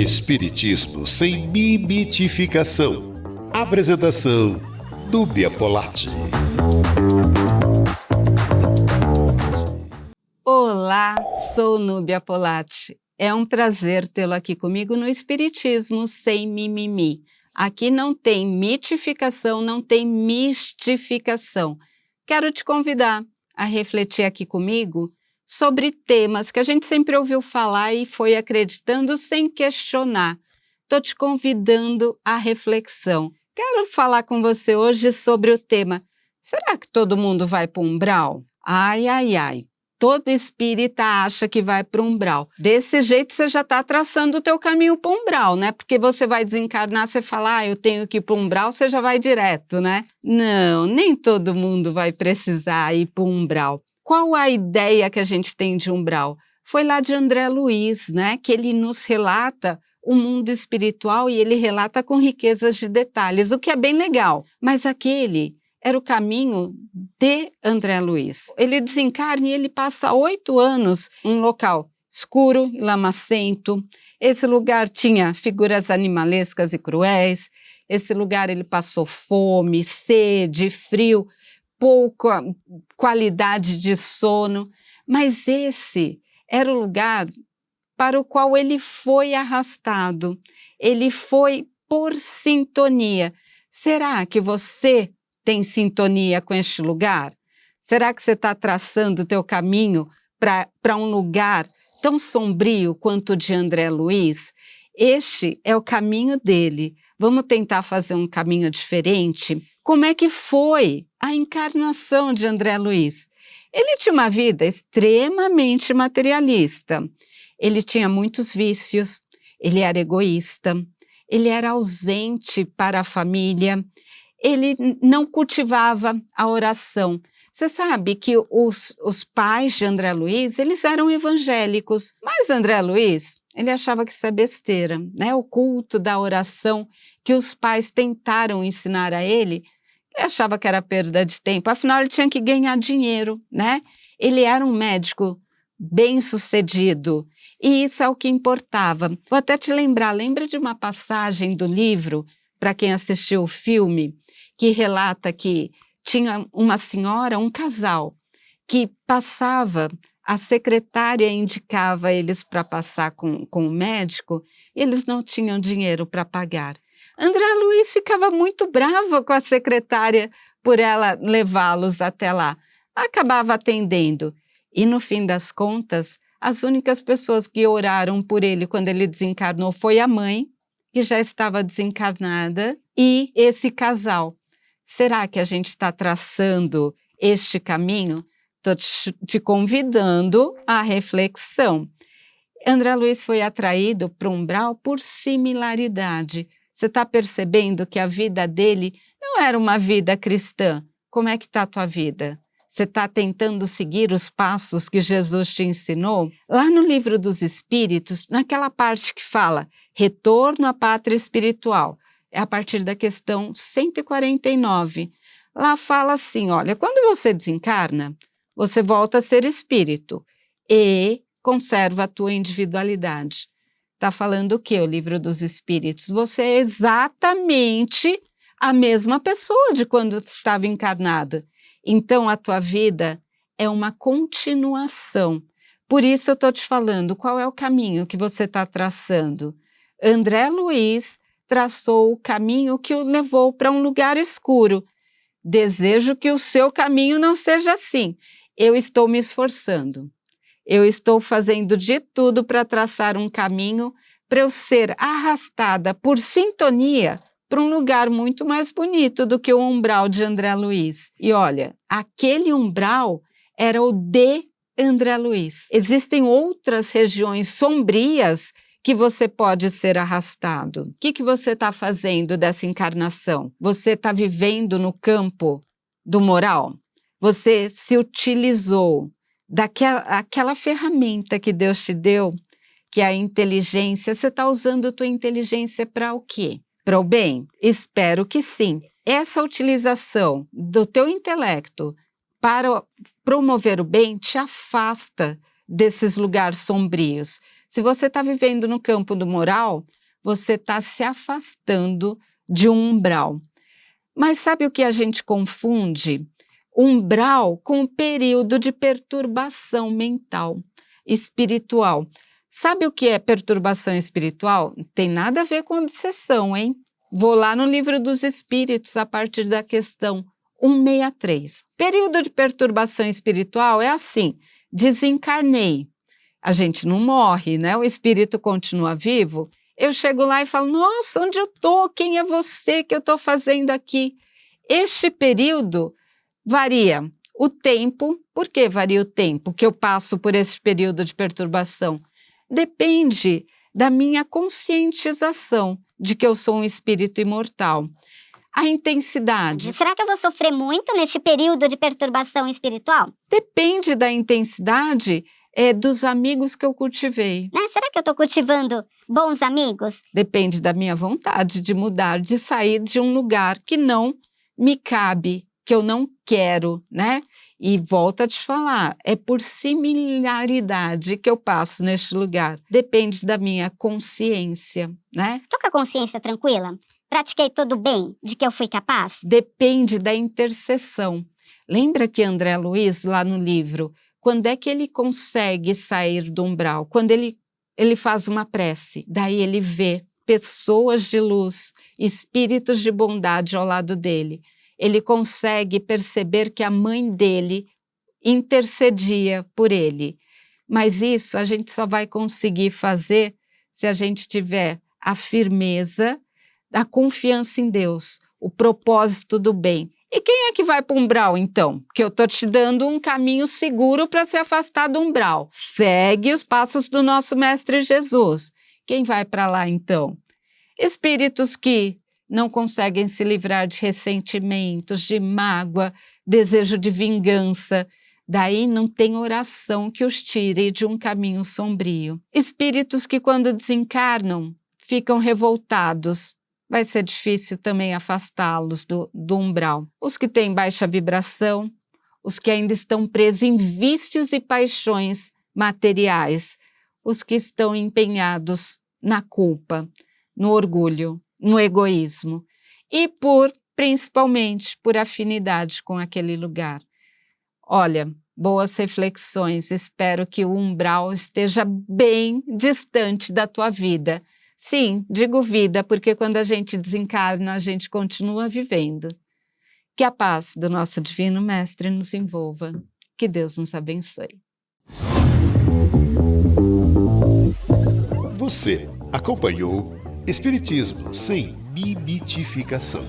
Espiritismo sem mimetificação. Apresentação: Núbia Polatti. Olá, sou Núbia Polatti. É um prazer tê-lo aqui comigo no Espiritismo sem mimimi. Aqui não tem mitificação, não tem mistificação. Quero te convidar a refletir aqui comigo sobre temas que a gente sempre ouviu falar e foi acreditando sem questionar. Estou te convidando à reflexão. Quero falar com você hoje sobre o tema: será que todo mundo vai para o umbral? Ai, ai, ai. Todo espírita acha que vai para o umbral. Desse jeito você já está traçando o teu caminho para o umbral, né? Porque você vai desencarnar, você fala, eu tenho que ir para o umbral, você já vai direto, né? Não, nem todo mundo vai precisar ir para o umbral. Qual a ideia que a gente tem de umbral? Foi lá de André Luiz, né? Que ele nos relata o mundo espiritual e ele relata com riquezas de detalhes, o que é bem legal. Mas aquele era o caminho de André Luiz. Ele desencarna e ele passa 8 anos em um local escuro e lamacento. Esse lugar tinha figuras animalescas e cruéis. Esse lugar ele passou fome, sede, frio, pouca qualidade de sono. Mas esse era o lugar para o qual ele foi arrastado. Ele foi por sintonia. Será que você tem sintonia com este lugar? Será que você está traçando o teu caminho para um lugar tão sombrio quanto o de André Luiz? Este é o caminho dele. Vamos tentar fazer um caminho diferente? Como é que foi a encarnação de André Luiz? Ele tinha uma vida extremamente materialista. Ele tinha muitos vícios, ele era egoísta, ele era ausente para a família, ele não cultivava a oração. Você sabe que os pais de André Luiz, eles eram evangélicos, mas André Luiz, ele achava que isso é besteira, né? O culto da oração que os pais tentaram ensinar a ele achava que era perda de tempo, afinal ele tinha que ganhar dinheiro, né? Ele era um médico bem-sucedido e isso é o que importava. Vou até te lembra de uma passagem do livro, para quem assistiu o filme, que relata que tinha uma senhora, um casal, que passava, a secretária indicava eles para passar com o médico, e eles não tinham dinheiro para pagar. André Luiz ficava muito bravo com a secretária por ela levá-los até lá. Acabava atendendo. E, no fim das contas, as únicas pessoas que oraram por ele quando ele desencarnou foi a mãe, que já estava desencarnada, e esse casal. Será que a gente está traçando este caminho? Estou te convidando à reflexão. André Luiz foi atraído para o umbral por similaridade. Você está percebendo que a vida dele não era uma vida cristã. Como é que está a tua vida? Você está tentando seguir os passos que Jesus te ensinou? Lá no Livro dos Espíritos, naquela parte que fala retorno à pátria espiritual, é a partir da questão 149. Lá fala assim, olha, quando você desencarna, você volta a ser espírito e conserva a tua individualidade. Está falando o quê, o Livro dos Espíritos? Você é exatamente a mesma pessoa de quando estava encarnado. Então, a tua vida é uma continuação. Por isso eu estou te falando, qual é o caminho que você está traçando? André Luiz traçou o caminho que o levou para um lugar escuro. Desejo que o seu caminho não seja assim. Eu estou me esforçando. Eu estou fazendo de tudo para traçar um caminho para eu ser arrastada por sintonia para um lugar muito mais bonito do que o umbral de André Luiz. E olha, aquele umbral era o de André Luiz. Existem outras regiões sombrias que você pode ser arrastado. O que você está fazendo dessa encarnação? Você está vivendo no campo do moral? Você se utilizou daquela ferramenta que Deus te deu, que é a inteligência. Você está usando a tua inteligência para o quê? Para o bem? Espero que sim. Essa utilização do teu intelecto para promover o bem te afasta desses lugares sombrios. Se você está vivendo no campo do moral, você está se afastando de um umbral. Mas sabe o que a gente confunde? Umbral com o período de perturbação mental, espiritual. Sabe o que é perturbação espiritual? Tem nada a ver com obsessão, hein? Vou lá no Livro dos Espíritos, a partir da questão 163. Período de perturbação espiritual é assim: desencarnei. A gente não morre, né? O espírito continua vivo. Eu chego lá e falo, nossa, onde eu estou? Quem é você que eu estou fazendo aqui? Este período varia o tempo. Por que varia o tempo que eu passo por esse período de perturbação? Depende da minha conscientização de que eu sou um espírito imortal. A intensidade. Será que eu vou sofrer muito neste período de perturbação espiritual? Depende da intensidade dos amigos que eu cultivei. Será que eu estou cultivando bons amigos? Depende da minha vontade de mudar, de sair de um lugar que não me cabe, que eu não quero, né? E volto a te falar, é por similaridade que eu passo neste lugar. Depende da minha consciência, né? Tô com a consciência tranquila? Pratiquei todo o bem de que eu fui capaz? Depende da intercessão. Lembra que André Luiz, lá no livro, quando é que ele consegue sair do umbral? Quando ele faz uma prece, daí ele vê pessoas de luz, espíritos de bondade ao lado dele. Ele consegue perceber que a mãe dele intercedia por ele. Mas isso a gente só vai conseguir fazer se a gente tiver a firmeza, a confiança em Deus, o propósito do bem. E quem é que vai para o umbral, então? Porque eu estou te dando um caminho seguro para se afastar do umbral. Segue os passos do nosso Mestre Jesus. Quem vai para lá, então? Espíritos que não conseguem se livrar de ressentimentos, de mágoa, desejo de vingança. Daí não tem oração que os tire de um caminho sombrio. Espíritos que, quando desencarnam, ficam revoltados. Vai ser difícil também afastá-los do umbral. Os que têm baixa vibração, os que ainda estão presos em vícios e paixões materiais, os que estão empenhados na culpa, no orgulho, no egoísmo e principalmente por afinidade com aquele lugar. Olha, boas reflexões, espero que o umbral esteja bem distante da tua vida. Sim, digo vida, porque quando a gente desencarna, a gente continua vivendo. Que a paz do nosso Divino Mestre nos envolva. Que Deus nos abençoe. Você acompanhou Espiritismo sem mimitificação.